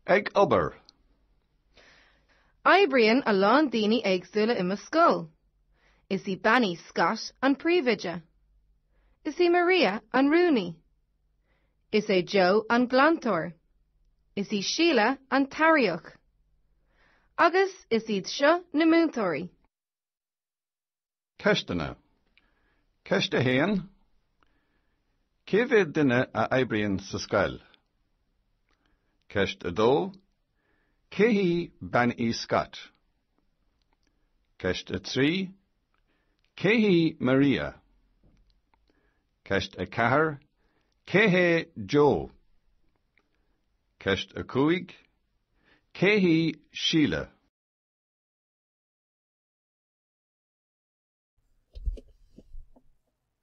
Ag obair. Oibríonn a lán daoine éagsúla i mo scoil. Is í Banny Scott an príomhaide? Is í Maria an rúnaí? Is é Joe an glantóir? Is í Sheila an taraíoch? Agus is iad seo na múntóirí? Ceistena. Ceiste héan. Céimhé duine a oibríonn sa scoil? Ceist dó. Céhí Banny Scott. Ceist trí. Céhí Maria. Ceist chathair. Céhé Joe. Ceist cúig. Céhí Sheila.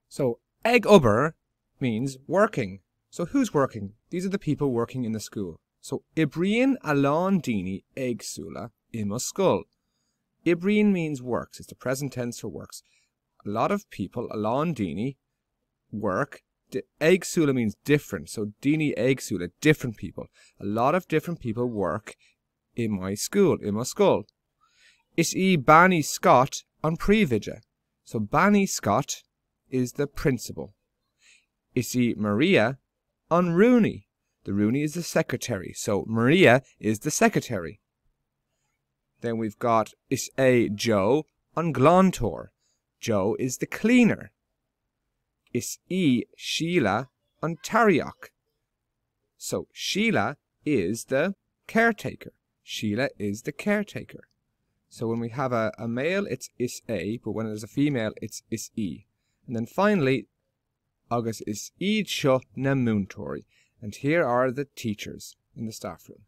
So, ag obair means working. So who's working? These are the people working in the school. So, Ibrian a lán daoine éagsúla i mo scoil. Ibrian means works. It's the present tense for works. A lot of people, a lán daoine, work. Éagsúla means different. So, daoine éagsúla, different people. A lot of different people work in my school, in mo scoil. Is í Banny Scott an príomhaide? So, Banny Scott is the principal. Is í Maria an rúnaí? The rúnaí is the secretary. So, Maria is the secretary. Then we've got is é Joe an glantóir? Joe is the cleaner. Is í Sheila an taraíoch? So, Sheila is the caretaker. Sheila is the caretaker. So when we have a male, it's is a, but when there's a female, it's is e. And then finally, agus is iad seo na múntóirí. And here are the teachers in the staff room.